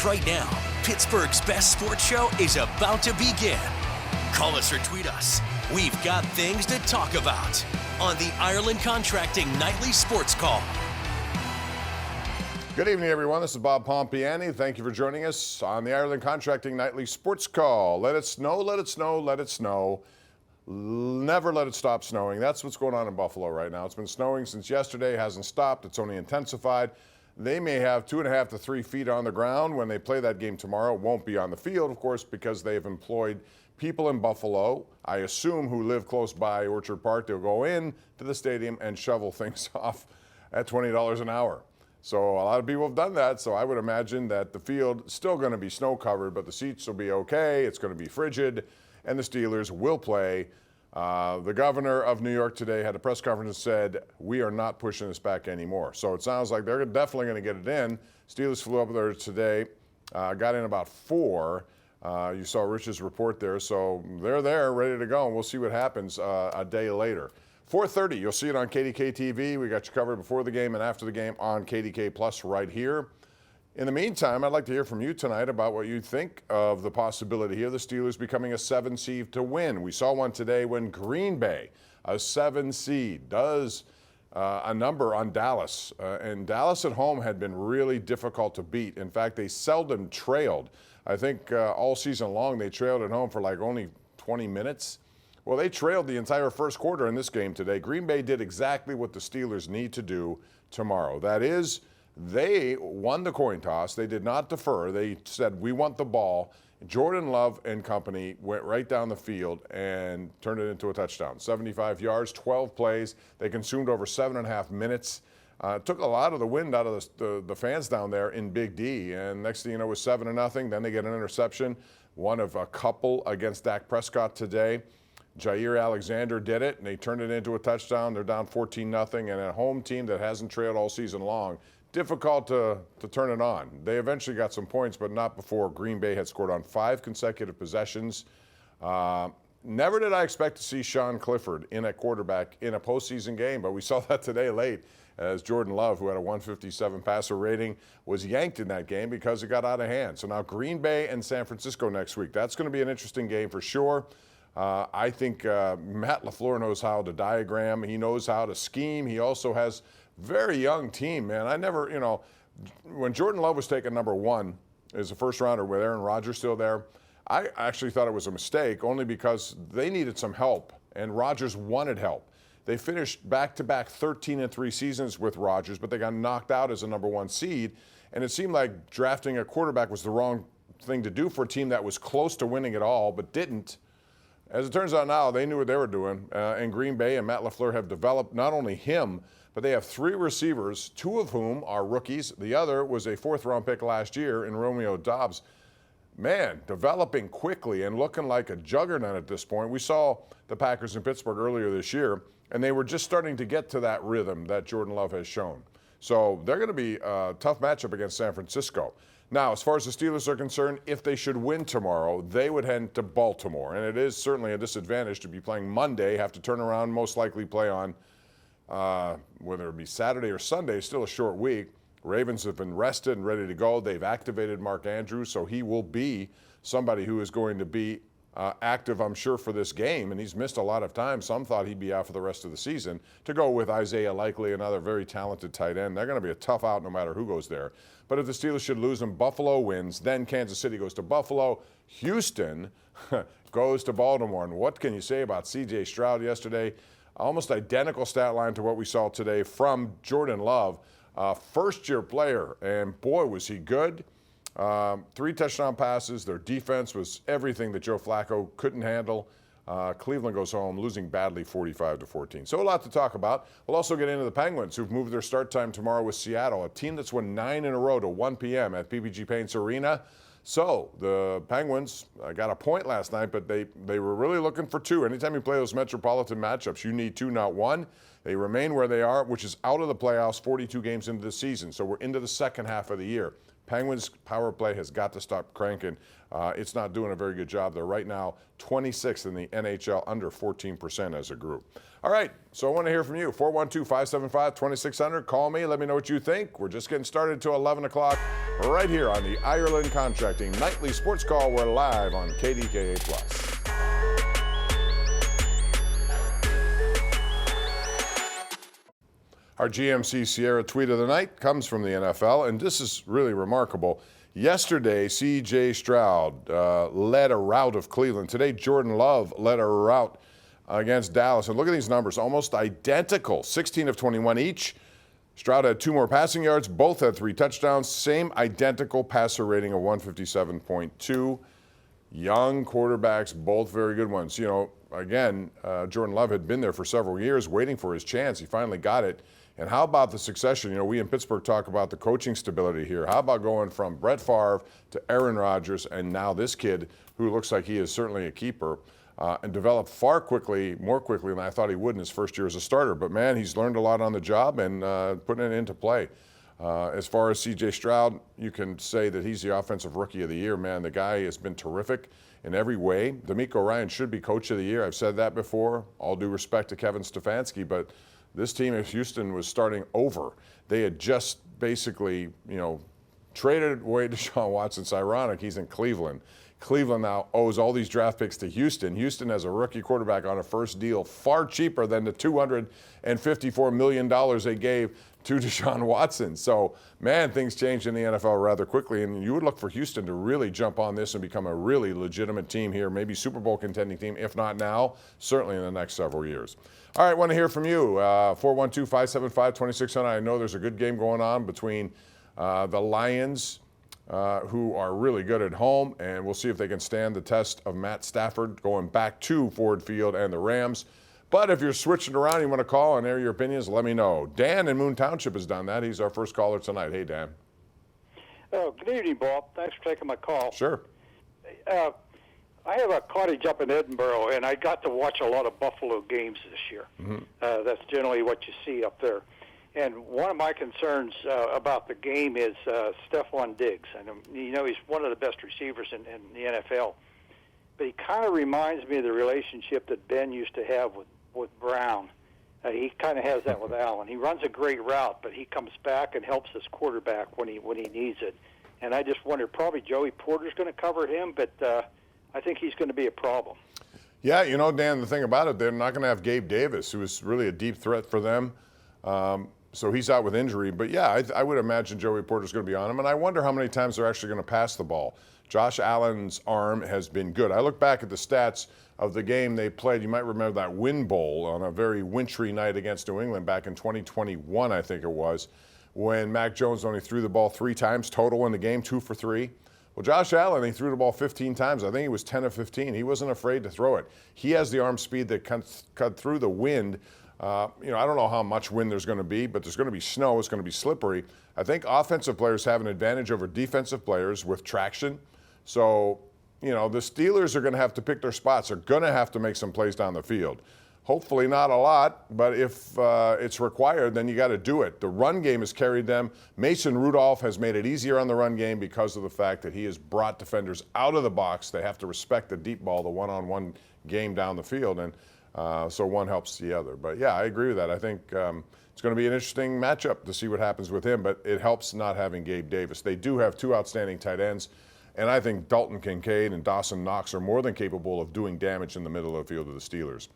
Right now, Pittsburgh's best sports show is about to begin. Call us or tweet us. We've got things to talk about on the Ireland Contracting Nightly Sports Call. Good evening, everyone. This is Bob Pompeani. Thank you for joining us on the Ireland Contracting Nightly Sports Call. Let it snow, let it snow, let it snow. Never let it stop snowing. That's what's going on in Buffalo right now. It's been snowing since yesterday. It hasn't stopped. It's only intensified. They may have 2.5 to 3 feet on the ground when they play that game tomorrow. It won't be on the field, of course, because they've employed people in Buffalo, I assume, who live close by Orchard Park. They'll go in to the stadium and shovel things off at $20 an hour. So a lot of people have done that, so I would imagine that the field is still going to be snow covered, but the seats will be okay. It's going to be frigid, and the Steelers will play. The governor of New York today had a press conference and said, we are not pushing this back anymore. So it sounds like they're definitely going to get it in. Steelers flew up there today, got in about 4. You saw Rich's report there. So they're there, ready to go, and we'll see what happens a day later. 4:30, you'll see it on KDKA-TV. We got you covered before the game and after the game on KDK Plus right here. In the meantime, I'd like to hear from you tonight about what you think of the possibility here, the Steelers becoming a 7 seed to win. We saw one today when Green Bay, a 7 seed, does a number on Dallas. And Dallas at home had been really difficult to beat. In fact, they seldom trailed. I think all season long they trailed at home for like only 20 minutes. Well, they trailed the entire first quarter in this game today. Green Bay did exactly what the Steelers need to do tomorrow. That is, they won the coin toss. They did not defer. They said, we want the ball. Jordan Love and company went right down the field and turned it into a touchdown. 75 yards, 12 plays. They consumed over 7.5 minutes. Took a lot of the wind out of the fans down there in Big D. And next thing you know, it was 7-0. Then they get an interception, one of a couple against Dak Prescott today. Jair Alexander did it, and they turned it into a touchdown. They're down 14-0, and a home team that hasn't trailed all season long, difficult to turn it on. They eventually got some points, but not before Green Bay had scored on 5 consecutive possessions. Never did I expect to see Sean Clifford in a quarterback in a postseason game, but we saw that today late as Jordan Love, who had a 157 passer rating, was yanked in that game because it got out of hand. So now Green Bay and San Francisco next week. That's going to be an interesting game for sure. I think Matt LaFleur knows how to diagram. He knows how to scheme. He also has very young team, man. I never, when Jordan Love was taken number 1 as a first rounder with Aaron Rodgers still there, I actually thought it was a mistake only because they needed some help, and Rodgers wanted help. They finished back-to-back 13-3 seasons with Rodgers, but they got knocked out as a number 1 seed, and it seemed like drafting a quarterback was the wrong thing to do for a team that was close to winning it all but didn't. As it turns out now, they knew what they were doing, and Green Bay and Matt LaFleur have developed not only him, but they have 3 receivers, 2 of whom are rookies. The other was a 4th-round pick last year in Romeo Doubs. Man, developing quickly and looking like a juggernaut at this point. We saw the Packers in Pittsburgh earlier this year, and they were just starting to get to that rhythm that Jordan Love has shown. So they're going to be a tough matchup against San Francisco. Now, as far as the Steelers are concerned, if they should win tomorrow, they would head to Baltimore. And it is certainly a disadvantage to be playing Monday, have to turn around, most likely play on whether it be Saturday or Sunday, still a short week. Ravens have been rested and ready to go. They've activated Mark Andrews, so he will be somebody who is going to be active, I'm sure, for this game. And he's missed a lot of time. Some thought he'd be out for the rest of the season. To go with Isaiah Likely, another very talented tight end, they're going to be a tough out no matter who goes there. But if the Steelers should lose and Buffalo wins, then Kansas City goes to Buffalo. Houston goes to Baltimore. And what can you say about C.J. Stroud yesterday? Almost identical stat line to what we saw today from Jordan Love. First-year player, and boy, was he good. 3 touchdown passes. Their defense was everything that Joe Flacco couldn't handle. Cleveland goes home losing badly 45-14. So a lot to talk about. We'll also get into the Penguins, who've moved their start time tomorrow with Seattle, a team that's won 9 in a row to 1 p.m. at PPG Paints Arena. So the Penguins got a point last night, but they were really looking for 2. Anytime you play those Metropolitan matchups, you need 2, not 1. They remain where they are, which is out of the playoffs 42 games into the season. So we're into the second half of the year. Penguins' power play has got to stop cranking. It's not doing a very good job. They're right now 26th in the NHL, under 14% as a group. All right, so I want to hear from you. 412-575-2600. Call me. Let me know what you think. We're just getting started until 11 o'clock. right here on the Ireland Contracting Nightly Sports Call. We're live on KDKA+. Our GMC Sierra tweet of the night comes from the NFL, and this is really remarkable. Yesterday, C.J. Stroud led a rout of Cleveland. Today, Jordan Love led a rout against Dallas. And look at these numbers, almost identical, 16 of 21 each. Stroud had 2 more passing yards. Both had 3 touchdowns. Same identical passer rating of 157.2. Young quarterbacks, both very good ones. You know, again, Jordan Love had been there for several years waiting for his chance. He finally got it. And how about the succession? You know, we in Pittsburgh talk about the coaching stability here. How about going from Brett Favre to Aaron Rodgers and now this kid who looks like he is certainly a keeper and developed more quickly than I thought he would in his first year as a starter. But, man, he's learned a lot on the job and putting it into play. As far as C.J. Stroud, you can say that he's the offensive rookie of the year, man. The guy has been terrific in every way. DeMeco Ryans should be coach of the year. I've said that before. All due respect to Kevin Stefanski, but this team in Houston was starting over. They had just basically, you know, traded away Deshaun Watson. It's ironic he's in Cleveland. Cleveland now owes all these draft picks to Houston. Houston has a rookie quarterback on a first deal far cheaper than the $254 million they gave to Deshaun Watson. So, man, things changed in the NFL rather quickly, and you would look for Houston to really jump on this and become a really legitimate team here, maybe Super Bowl contending team, if not now, certainly in the next several years. All right, want to hear from you. 412-575-2600. I know there's a good game going on between the Lions, who are really good at home, and we'll see if they can stand the test of Matt Stafford going back to Ford Field, and the Rams. But if you're switching around, you want to call and air your opinions, let me know. Dan in Moon Township has done that. He's our first caller tonight. Hey, Dan. Oh, good evening, Bob. Thanks for taking my call. Sure. I have a cottage up in Edinburgh, and I got to watch a lot of Buffalo games this year. Mm-hmm. That's generally what you see up there. And one of my concerns about the game is Stephon Diggs. And, you know, he's one of the best receivers in the NFL. But he kind of reminds me of the relationship that Ben used to have with Brown. He kind of has that with Allen. He runs a great route, but he comes back and helps his quarterback when he needs it. And I just wonder, probably Joey Porter's going to cover him, but I think he's going to be a problem. Yeah, you know, Dan, the thing about it, they're not going to have Gabe Davis, who is really a deep threat for them. So he's out with injury. But, yeah, I would imagine Joey Porter's going to be on him. And I wonder how many times they're actually going to pass the ball. Josh Allen's arm has been good. I look back at the stats of the game they played. You might remember that Wind Bowl on a very wintry night against New England back in 2021, I think it was, when Mac Jones only threw the ball 3 times total in the game, 2 for 3. Well, Josh Allen, he threw the ball 15 times. I think he was 10 of 15. He wasn't afraid to throw it. He has the arm speed that cut through the wind. You know, I don't know how much wind there's going to be, but there's going to be snow. It's going to be slippery. I think offensive players have an advantage over defensive players with traction. So, you know, the Steelers are going to have to pick their spots. They're going to have to make some plays down the field. Hopefully not a lot, but if it's required, then you got to do it. The run game has carried them. Mason Rudolph has made it easier on the run game because of the fact that he has brought defenders out of the box. They have to respect the deep ball, the one-on-one game down the field, and so one helps the other. But, yeah, I agree with that. I think it's going to be an interesting matchup to see what happens with him, but it helps not having Gabe Davis. They do have 2 outstanding tight ends. And I think Dalton Kincaid and Dawson Knox are more than capable of doing damage in the middle of the field of the Steelers.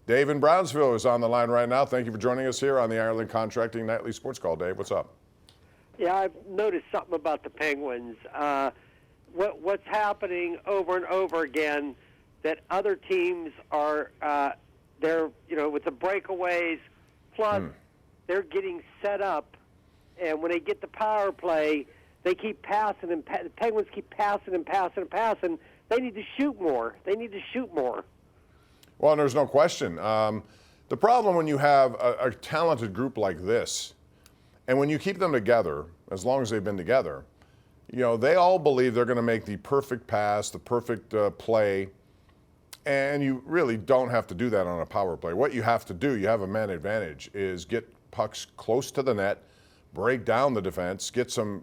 Dave in Brownsville is on the line right now. Thank you for joining us here on the Ireland Contracting Nightly Sports Call. Dave, what's up? Yeah, I've noticed something about the Penguins. What's happening over and over again, that other teams are, they're, you know, with the breakaways, plus they're getting set up, and when they get the power play, they keep passing, and the Penguins keep passing and passing and passing. They need to shoot more. Well, there's no question. The problem when you have a talented group like this, and when you keep them together, as long as they've been together, you know, they all believe they're going to make the perfect pass, the perfect play, and you really don't have to do that on a power play. What you have to do, you have a man advantage, is get pucks close to the net, break down the defense, get some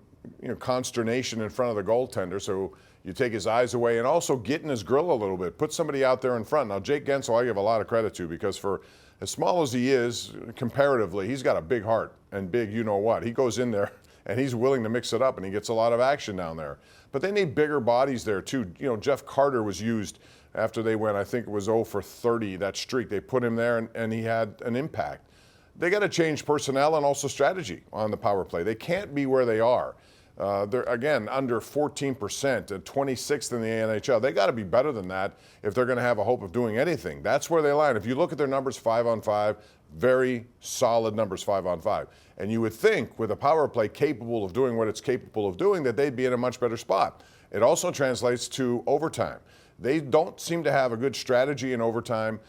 consternation in front of the goaltender so you take his eyes away, and also get in his grill a little bit. Put somebody out there in front. Now, Jake Gensel, I give a lot of credit to, because for as small as he is, comparatively, he's got a big heart and big you-know-what. He goes in there and he's willing to mix it up, and he gets a lot of action down there. But they need bigger bodies there too. You know, Jeff Carter was used after they went, I think it was 0 for 30, that streak. They put him there, and he had an impact. They got to change personnel and also strategy on the power play. They can't be where they are. They're, again, under 14% and 26th in the NHL. They got to be better than that if they're going to have a hope of doing anything. That's where they lie. And if you look at their numbers 5-on-5, very solid numbers 5-on-5. And you would think with a power play capable of doing what it's capable of doing that they'd be in a much better spot. It also translates to overtime. They don't seem to have a good strategy in overtime.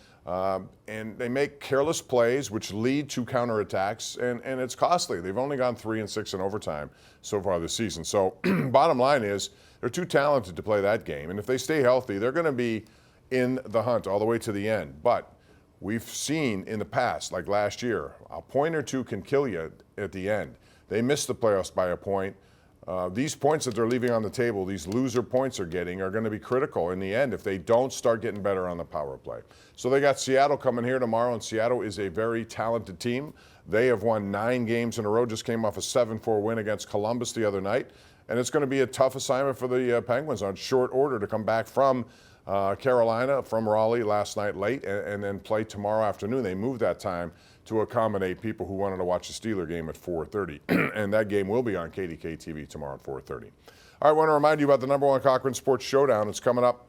And they make careless plays, which lead to counterattacks, and it's costly. They've only gone 3-6 in overtime so far this season. So bottom line is they're too talented to play that game. And if they stay healthy, they're going to be in the hunt all the way to the end. But we've seen in the past, like last year, a point or two can kill you at the end. They missed the playoffs by a point. These points that they're leaving on the table, these loser points they're getting, are going to be critical in the end if they don't start getting better on the power play. So they got Seattle coming here tomorrow, and Seattle is a very talented team. They have won 9 games in a row, just came off a 7-4 win against Columbus the other night. And it's going to be a tough assignment for the Penguins on short order to come back from Carolina, from Raleigh last night late, and then play tomorrow afternoon. They moved that time to accommodate people who wanted to watch the Steeler game at 4:30. And that game will be on KDKA-TV tomorrow at 4:30. All right, I want to remind you about the #1 Cochran Sports Showdown. It's coming up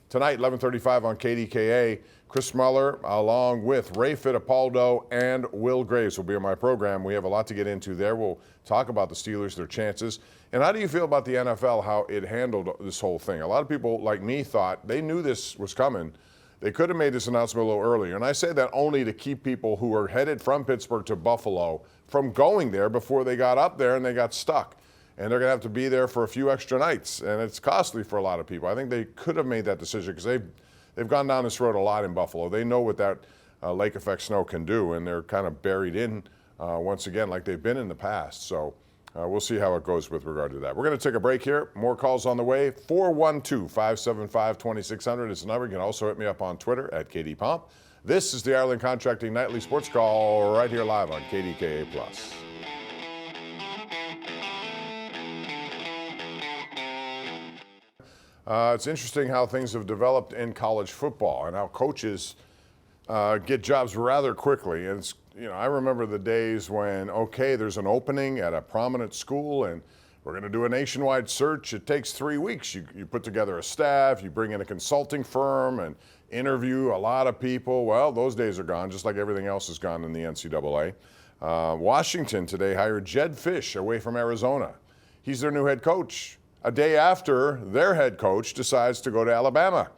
tonight, 11:35 on KDKA. Chris Muller, along with Ray Fittipaldo and Will Graves, will be on my program. We have a lot to get into there. We'll talk about the Steelers, their chances. And how do you feel about the NFL, how it handled this whole thing? A lot of people like me thought they knew this was coming. They could have made this announcement a little earlier. And I say that only to keep people who are headed from Pittsburgh to Buffalo from going there before they got up there and they got stuck. And they're going to have to be there for a few extra nights. And it's costly for a lot of people. I think they could have made that decision because they've gone down this road a lot in Buffalo. They know what that lake effect snow can do, and they're kind of buried in once again like they've been in the past. So we'll see how it goes with regard to that. We're going to take a break here. More calls on the way. 412-575-2600 is the number. You can also hit me up on Twitter at KDPomp. This is the Ireland Contracting Nightly Sports Call right here live on KDKA+. It's interesting how things have developed in college football and how coaches get jobs rather quickly. And it's, I remember the days when, okay, there's an opening at a prominent school and we're going to do a nationwide search. It takes 3 weeks. You put together a staff, you bring in a consulting firm and interview a lot of people. Well, those days are gone, just like everything else is gone in the NCAA. Washington today hired Jed Fish away from Arizona. He's their new head coach. A day after their head coach decides to go to Alabama,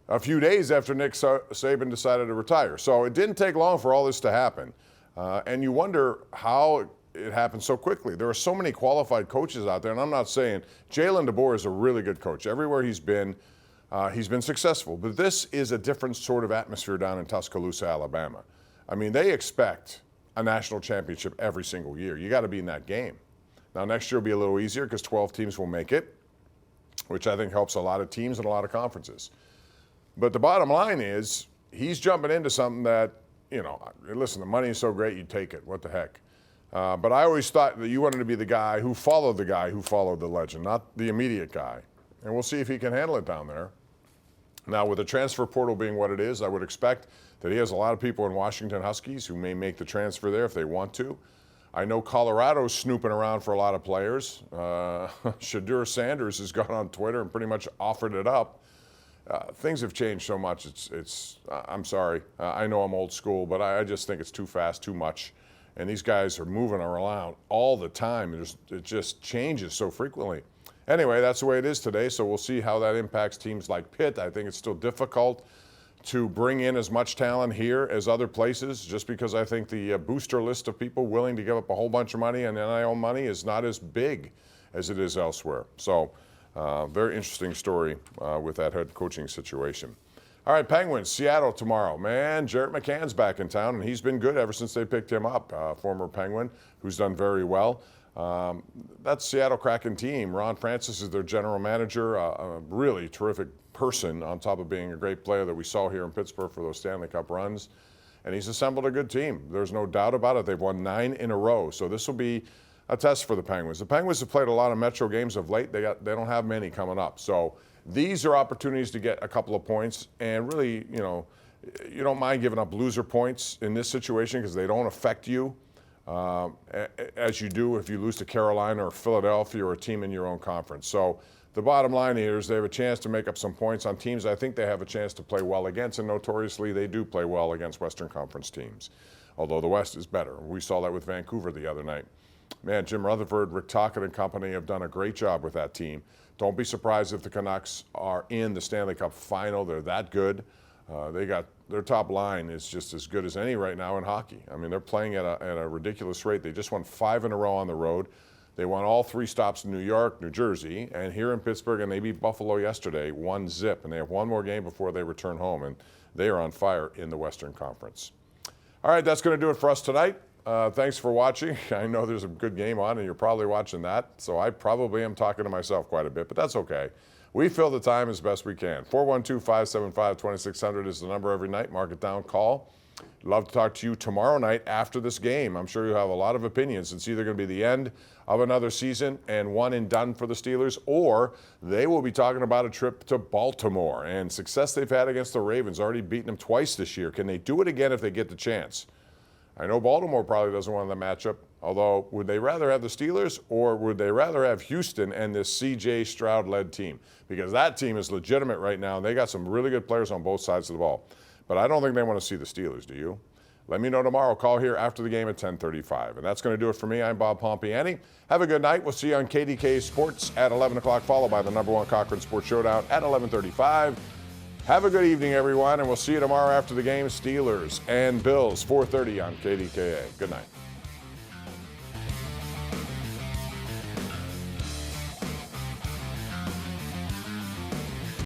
a few days after Nick Saban decided to retire. So it didn't take long for all this to happen. And you wonder how it happened so quickly. There are so many qualified coaches out there, and I'm not saying Jalen DeBoer is a really good coach. Everywhere he's been successful. But this is a different sort of atmosphere down in Tuscaloosa, Alabama. I mean, they expect a national championship every single year. You got to be in that game. Now, next year will be a little easier because 12 teams will make it, which I think helps a lot of teams and a lot of conferences. But the bottom line is he's jumping into something that, listen, the money is so great, you take it. What the heck? But I always thought that you wanted to be the guy who followed the legend, not the immediate guy. And we'll see if he can handle it down there. Now, with the transfer portal being what it is, I would expect that he has a lot of people in Washington Huskies who may make the transfer there if they want to. I know Colorado's snooping around for a lot of players. Shadur Sanders has gone on Twitter and pretty much offered it up. Things have changed so much. I'm sorry. I know I'm old school, but I just think it's too fast, too much. And these guys are moving around all the time. It just changes so frequently. Anyway, that's the way it is today, so we'll see how that impacts teams like Pitt. I think it's still difficult to bring in as much talent here as other places, just because I think the booster list of people willing to give up a whole bunch of money and NIL money is not as big as it is elsewhere. So very interesting story with that head coaching situation. All right, Penguins, Seattle tomorrow. Man, Jarrett McCann's back in town, and he's been good ever since they picked him up, former Penguin, who's done very well. That's Seattle Kraken team. Ron Francis is their general manager, a really terrific person on top of being a great player that we saw here in Pittsburgh for those Stanley Cup runs. And he's assembled a good team. There's no doubt about it. They've won 9 in a row. So this will be a test for the Penguins. The Penguins have played a lot of Metro games of late. They don't have many coming up. So these are opportunities to get a couple of points, and really, you know, you don't mind giving up loser points in this situation because they don't affect you as you do if you lose to Carolina or Philadelphia or a team in your own conference. So the bottom line here is they have a chance to make up some points on teams I think they have a chance to play well against, and notoriously they do play well against Western Conference teams, although the West is better. We saw that with Vancouver the other night. Man, Jim Rutherford, Rick Tocchet and company have done a great job with that team. Don't be surprised if the Canucks are in the Stanley Cup final. They're that good. Their top line is just as good as any right now in hockey. I mean, they're playing at a ridiculous rate. They just won 5 in a row on the road. They won all 3 stops in New York, New Jersey, and here in Pittsburgh, and they beat Buffalo yesterday 1-0, and they have one more game before they return home, and they are on fire in the Western Conference. All right, that's going to do it for us tonight. Thanks for watching. I know there's a good game on, and you're probably watching that, so I probably am talking to myself quite a bit, but that's okay. We fill the time as best we can. 412-575-2600 is the number every night. Mark it down, call. Love to talk to you tomorrow night after this game. I'm sure you have a lot of opinions. It's either going to be the end of another season and one and done for the Steelers, or they will be talking about a trip to Baltimore and success they've had against the Ravens, already beaten them twice this year. Can they do it again if they get the chance? I know Baltimore probably doesn't want the matchup, although would they rather have the Steelers or would they rather have Houston and this C.J. Stroud-led team? Because that team is legitimate right now, and they got some really good players on both sides of the ball. But I don't think they want to see the Steelers, do you? Let me know tomorrow. Call here after the game at 10:35. And that's going to do it for me. I'm Bob Pompeani. Have a good night. We'll see you on KDKA Sports at 11 o'clock, followed by the #1 Cochran Sports Showdown at 11:35. Have a good evening, everyone, and we'll see you tomorrow after the game. Steelers and Bills, 4:30 on KDKA. Good night.